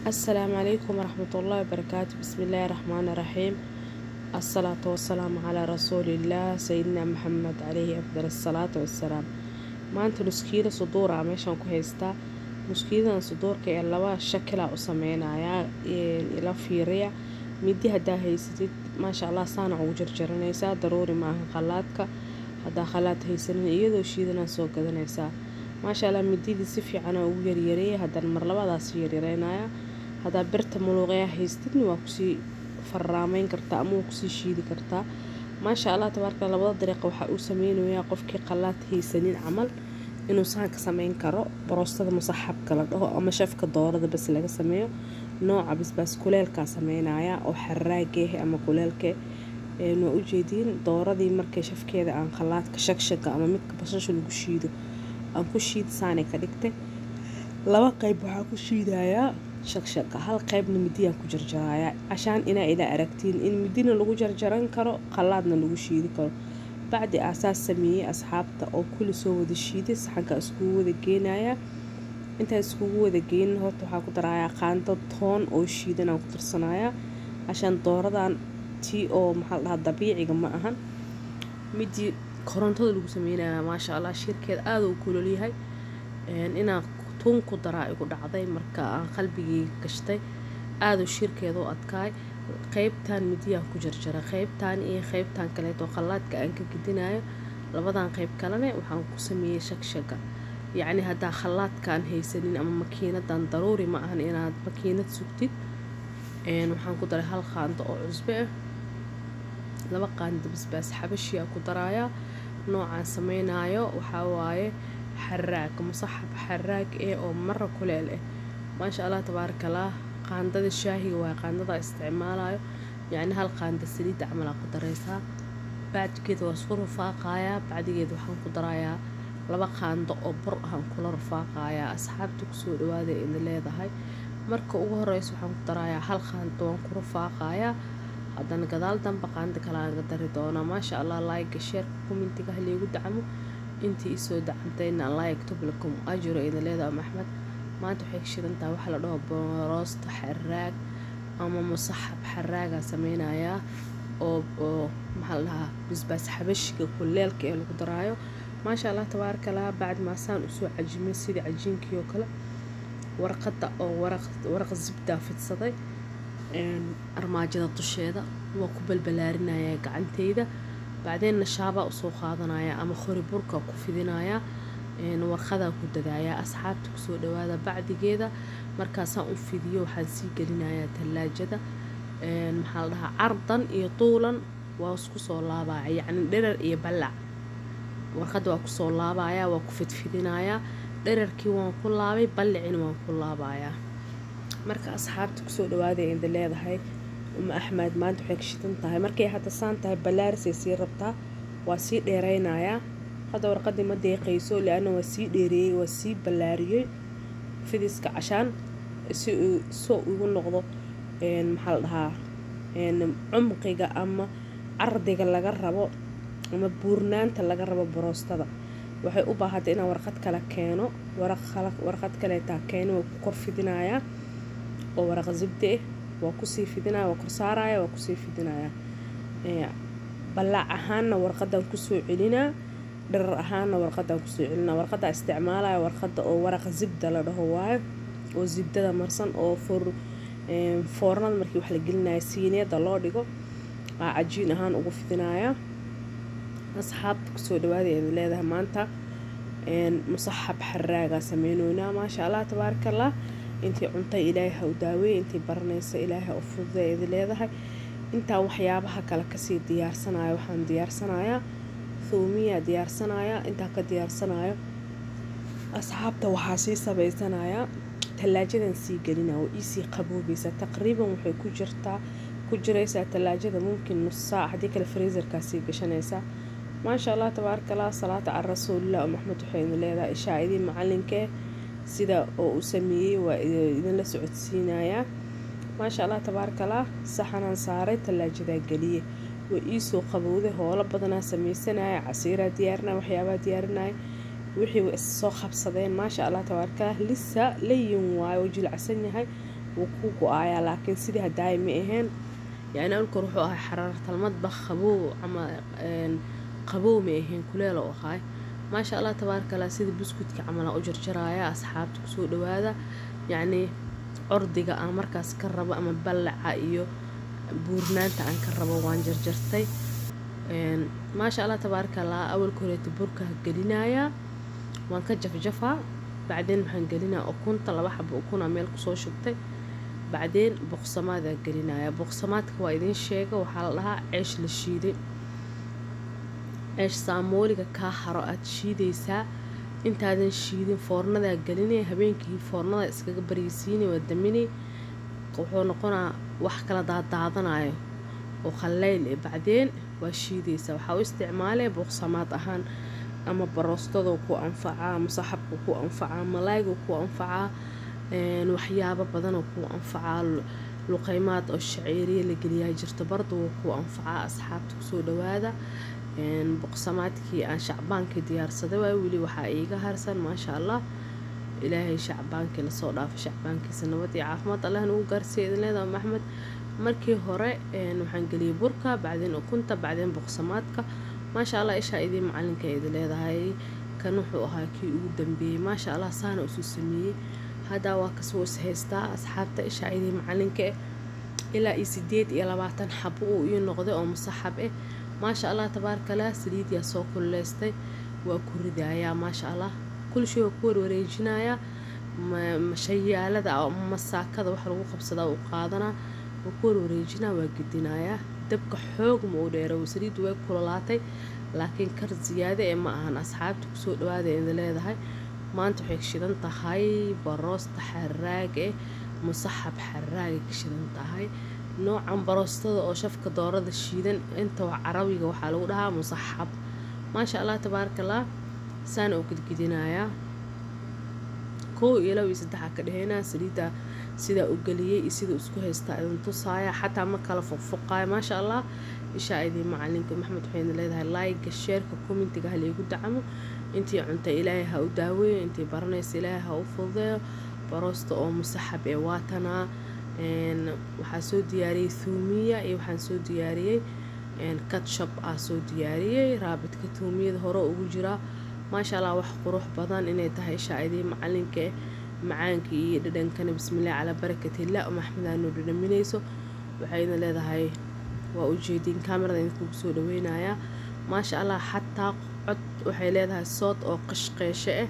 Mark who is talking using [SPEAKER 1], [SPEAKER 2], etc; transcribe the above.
[SPEAKER 1] السلام عليكم ورحمة الله وبركاته. بسم الله الرحمن الرحيم. الصلاة والسلام على رسول الله سيدنا محمد عليه أفضل الصلاة والسلام. maanta nuskiila suduura meeshaan ku haystaa. nuskiidan suduurka ee laba shakila u sameynayaa ila fiiriya midi hadaa haysatid maasha Allah saana ugu jarjaranaysaa daruuri maaha khalaadka hadaa khalaad haysanin iyadoo shiidana soo gadanaysaa maasha Allah midida si fiican ugu yaryareeyay hadan mar labadaas yaryareynaya hadaa birta muluqaya haystid waa ku sii farraameyn kartaa ama ku sii shiidi kartaa maasha Allah tabaaraka labada dariiqo waxa uu sameeyay qofkii khalaad haysanin camal inuu saan ka sameyn karo baroostada musaxabka la dhaho ama shafka doorada bas laga sameeyo nooca basbaas kuleelka sameynaya oo xaraagay ama kuleelka ee u jeedin dooradii markay shafkeeda aan khalaadka shaqshaqa ama midka basasha lagu shiido aan ku shiid saanay ka dhigtay laba qayb waxa ku shiidaya shaqshaqa hal qaybna midiya ku jarjaraya ashaan ila aragtiin in midina lagu jarjaran karo khalaadna lagu shiidi karo بعد أساس سمية أصحابته أو كل سوى ذا الشيء حقا اسكوه ذا جينايا انت اسكوه ذا جين هرتو حاكو درايا قانتا طون أو الشيء دانا وقتر صنايا عشان دوردان تي أو محلها الضبيعي قم أهان مدي كورنتو دلوك سمينا ما شاء الله شركة آذو كولو ليهاي إنا طون كدرايا قد عضاي مركا قلبي كشتاي آذو الشركة ذو أتكاي qaybtan midiya ku jarjara qaybtan iyo qaybtan kale oo khalaadka aan ka gidinayo labadan qayb kalena waxaan ku sameeyay shaqshaqa yaani hada khalaadkan haysanin ama makiinadan daruuri ma ahan inaad makiinad sugtid waxaan ku daray hal qaando oo cusbe laba qaando basbaas xabashi ku daraya noocaan sameynayo waxa waaye xaraag musaxab xaraag oo marra kuleel ma sha Allah tabaarakallah qaandada shaahiga waa qaandada isticmaalayo yani hal qaanda saliid camal ku dareysaa baadkeeda waa isku rufaaqaya baadigeeda waxaan ku darayaa laba qaando oo bur ah kula rufaaqaya asxaabtu ku soo dhawaada in leedahay marka ugu horeyso waxaan ku darayaa hal qaando waan ku rufaaqaya hadana gadaal danba qaando kala aan dari doona ma sha Allah like share commentiga haleegu dacmo intii soo dacantayna Allah yaktub lakum ajra in leedahay Maxmed maanta waxay shidantaa waxa la dhaho baroosta xaraag ama musaxab xaraaga sameynaya oo maxallaha basbaas xabashiga kuleelka ee lagu daraayo ma sha Allah tabaaraka Allah baad ma saan u soo cajimay sida cajiinkii oo kale warqada oo waraq zibda fidsaday armaajada dusheeda waa ku balbalaarinaya gacanteyda baadina shaaba u soo qaadanaya ama khori burka ku fidinaya warqada ku dadaaya asxaabta ku soo dhawaada bacdigeeda markaas aan u fidiyo waxaan sii gelinayaa talaajada maxaa la dhahaa ardan iyo tuulan waa isku soo laabaya yani dherer iyo balac warqada waa ku soo laabaya waa ku fidfidinaya dhererkii waan ku laabay balacina waan ku laabaya marka asxaabta ku soo dhawaada in leedahay Axmed maanta waxay ka shidan tahay markay hadda saan tahay balaarisay sii rabtaa waa sii dheereynaya هذا ورقة ما دقيقة لأنه وسي ديري وسي بلاريو في ديسك عشان سوق يقول نقضه محلها عمقية أما عرضية اللي جربوا أما بورنان تلا جربوا بروستا وحي أوبا هاد إنا ورقة كلا كانوا ورقة كلا تاكانوا وكرف دنايا وورقة زبدة وكسي في دنايا وكرسارايا وكسي في دنايا بلع أهان ورقة كسو علينا در أهانا ورقة كسوعلنا ورقة استعمالها ورقة أو ورقة زبدة لهواي أو زبدة مرسن أو فورنا مركي وحلا قلنا سينية دلار ديكو عجين أهان أو فينايا أصحاب كسو دوادي إذا ليها مانتا مصحب حراقة سمينونا ما شاء الله تبارك الله انتي عنطي إليها وداوي انتي برنيسة إليها أفضل إذا ليها انتا وحيابها كالكسي ديار سنايا وحان ديار سنايا ثومية ديار سنايا انتا كديار سنايا أصحابته وحاسي سبي سنايا تلاجة نسي قلنا وإيسي قبوبيسة تقريبا وحي كجريسة تلاجة ممكن نص ساعة هديك الفريزر كاسي قشانيسة ما شاء الله تبارك الله صلاة على الرسول الله محمد حين ليدا إشاعدين معلنك سيدا أو سميه وإذن لسعود سينايا ما شاء الله تبارك الله صحنا صارت تلاجة قلية وإيسو قبوده هولا بدنا سميسنا عصيرة ديارنا وحيابات ديارنا وحي سو خبصدين ما شاء الله تبارك الله لسه لين واي وجل عسني هاي وكوكو لكن سيدي هداي مئهن يعني أنكر روحه حرارة المطبخ خبو عما قبو مئهن كلها لو هاي ما شاء الله تبارك الله. سيدي بسكوت كعمله أجر جرايا أصحابتك سوق هذا يعني عرضي مركز كربة أما بلع إيو بورنانتا عن كربة وان جرجرتي ما شاء الله تبارك الله. أول كوريت بركة قلينايا وان كجف جفا بعدين محنقلينا أكون طلب حب أكون عميل قصو شبتي بعدين بقسمات قلينايا بقسمات كوايدين شيكا وحال لها عيش للشيدي عيش ساموليكا كاحرة تشيديسا انت هادين شيدين فورندا قليني هبينكي فورندا اسكاق بريسيني ودميني wuxuu noqonaa wax kala daadanayo oo khaleyl بعدين waa shiidaysa waxa uu isticmaalay boqsamaad ahaan ama baroostado ku anfacaa musaxabku ku anfacaa malaaygu ku anfacaa waxyaabo badan oo ku anfacaa luqeymaad oo shaciiriye la geliyaa jirto bardo ku anfacaa asxaabta soo dhawaada boqsamaadkii aan shacbaankii diyaarsaday waa wili waxa iiga harsan ma sha Allah إلهي شعبانك لصودا في شعبانك سنواتي عافمات الله نقول قرسي إذن هذا محمد مركي هراء نحنقلي بركة بعدين وكنت بعدين بقسماتك ما شاء الله إيش هايدي معلنك إذن هذا هاي كنوحو هاكي قدام بي ما شاء الله سانو سوسمي هذا واكسوس هيستا أصحابتا إيش هايدي معلنك إلا إيسيديد إلا بعتن حبو ينقضي أو مصحب ما شاء الله تبارك الله سليد يا سوكو ليستي وكوردي يا ما شاء الله كل شيء كور وريجنايا مشيالة أو مساكة وح لو خبصة وقادنا وكور وريجنا وجدنايا دبك حوق مودير وسريد وكلاتي لكن كرت زيادة إما أنا أصحاب تكسود وهذا إن ذا هاي ما أنتو حيك شدن تهاي براس تحرق مصحب حراق شدن تهاي نوع عن براس أو شفك دارة الشيدن أنت وعربي وحلولها مصحب ما شاء الله تبارك الله سان oo gidgidinaya koo ila way saddex ka dhaheena saliida sida u galiyay sida isku haysta inta tusaaya xataa ma kala fuqfuqay ma sha Allah isha aydi macalinka Maxamed waxay leedahay like share comment-ga hal igu dacamo intii cunta ilaahay ha u daaweeyo intii baranaysa ilaahay ha u fududeeyo baroosta oo musaxab ee waatana waxa soo diyaariyay thuumiya iyo waxaan soo diyaariyay ketchup soo diyaariyay raabidka thuumiyada hore ugu jira ما شاء الله wax qurux badan inay tahay shaayadii macalinka macaanki iyo dhadhankan bismillaah ala barakatillah Maxamed aanu dhadhaminayso waxayna leedahay waa u jeedin kamarada intuu soo dhaweynaya ما شاء الله حتى cod waxay leedahay sood oo qashqeesho